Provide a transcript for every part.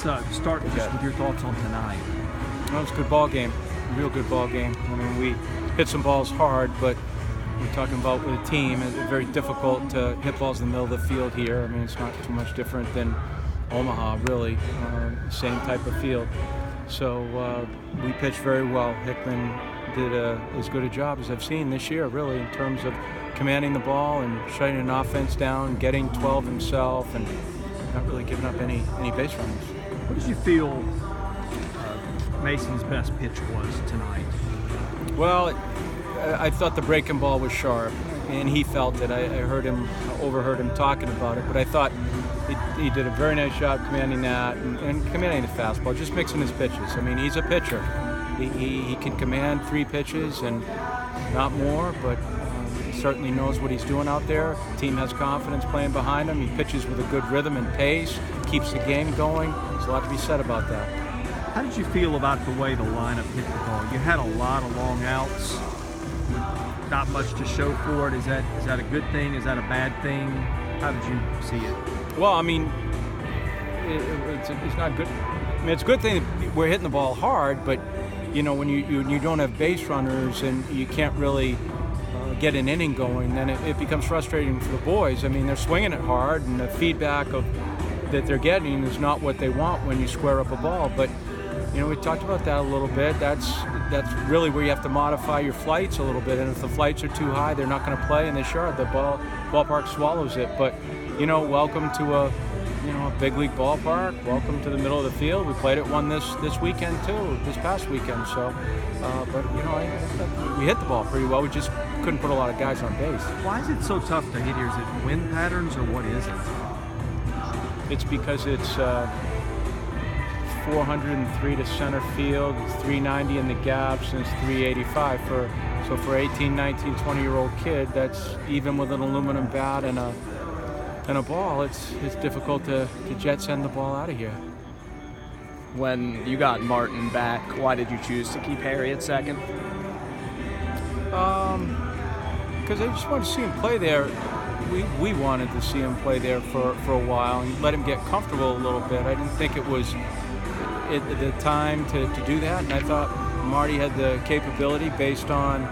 start just with your thoughts on tonight. Well, it was a good ball game, a real good ball game. I mean, we hit some balls hard, but we're talking about with a team, it's very difficult to hit balls in the middle of the field here. I mean, it's not too much different than Omaha, really, same type of field. So we pitched very well. Hickman did as good a job as I've seen this year, really, in terms of commanding the ball and shutting an offense down, getting 12 himself, and not really giving up any base runners. What did you feel Mason's best pitch was tonight? Well, I thought the breaking ball was sharp, and he felt it. I overheard him talking about it, but I thought he did a very nice job commanding that and commanding the fastball, just mixing his pitches. I mean, he's a pitcher. He can command 3 pitches and not more, but he certainly knows what he's doing out there. The team has confidence playing behind him. He pitches with a good rhythm and pace, keeps the game going. There's a lot to be said about that. How did you feel about the way the lineup hit the ball? You had a lot of long outs, not much to show for it. Is that a good thing? Is that a bad thing? How did you see it? Well, I mean, it's not good. I mean, it's a good thing that we're hitting the ball hard, but you know, when you don't have base runners and you can't really get an inning going, then it becomes frustrating for the boys. I mean, they're swinging it hard, and the feedback that they're getting is not what they want when you square up a ball. But you know, we talked about that a little bit. That's really where you have to modify your flights a little bit. And if the flights are too high, they're not going to play, and they sure the ballpark swallows it. But you know, welcome to a big league ballpark. Welcome to the middle of the field. We played at one this weekend too, this past weekend. So, but you know, we hit the ball pretty well. We just couldn't put a lot of guys on base. Why is it so tough to hit here? Is it wind patterns or what is it? It's because it's 403 to center field, it's 390 in the gaps, and it's 385 for 18, 19, 20-year-old kid. That's even with an aluminum bat and a ball. It's difficult to jet send the ball out of here. When you got Martin back, why did you choose to keep Harry at second? Because I just wanted to see him play there. We wanted to see him play there for a while and let him get comfortable a little bit. I didn't think it was the time to do that, and I thought Marty had the capability based on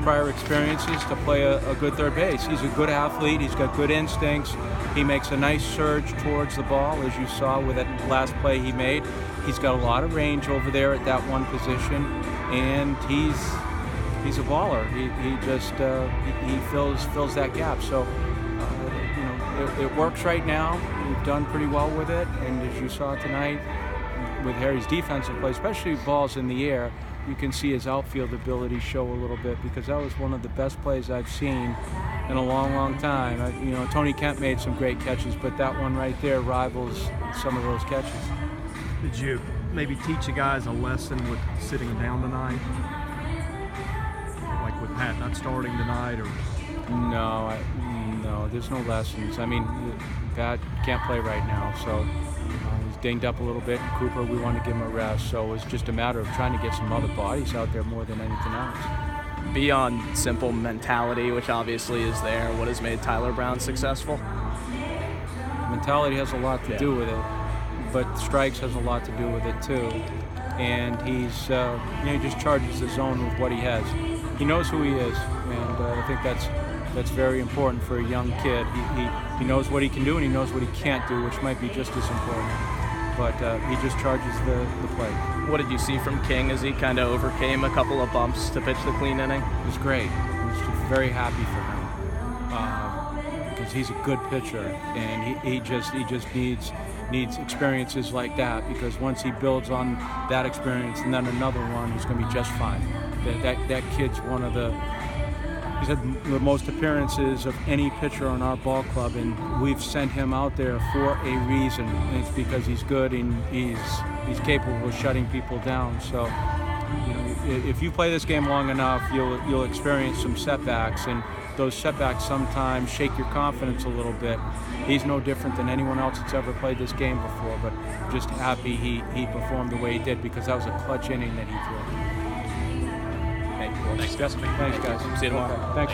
prior experiences to play a good third base. He's a good athlete. He's got good instincts. He makes a nice surge towards the ball, as you saw with that last play he made. He's got a lot of range over there at that one position, and he's a baller. He just fills that gap. So you know, it works right now. We've done pretty well with it, and as you saw tonight with Harry's defensive play, especially balls in the air, you can see his outfield ability show a little bit, because that was one of the best plays I've seen in a long, long time. You know, Tony Kemp made some great catches, but that one right there rivals some of those catches. Did you maybe teach the guys a lesson with sitting down tonight? Like with Pat not starting tonight, or? No, there's no lessons. I mean, Pat can't play right now, so he's dinged up a little bit. And Cooper, we wanted to give him a rest, so it was just a matter of trying to get some other bodies out there more than anything else. Beyond simple mentality, which obviously is there, what has made Tyler Brown successful? Mentality has a lot to do with it, but strikes has a lot to do with it too. And he's, he just charges the zone with what he has. He knows who he is, and I think that's very important for a young kid. He knows what he can do and he knows what he can't do, which might be just as important. But he just charges the plate. What did you see from King as he kind of overcame a couple of bumps to pitch the clean inning? It was great. I was just very happy for him because he's a good pitcher, and he just needs experiences like that, because once he builds on that experience and then another one, he's going to be just fine. That kid's he's had the most appearances of any pitcher on our ball club, and we've sent him out there for a reason, and it's because he's good and he's capable of shutting people down. So, you know, if you play this game long enough, you'll experience some setbacks, and those setbacks sometimes shake your confidence a little bit. He's no different than anyone else that's ever played this game before, but just happy he performed the way he did, because that was a clutch inning that he threw. Thanks, guys. See you tomorrow. Thanks.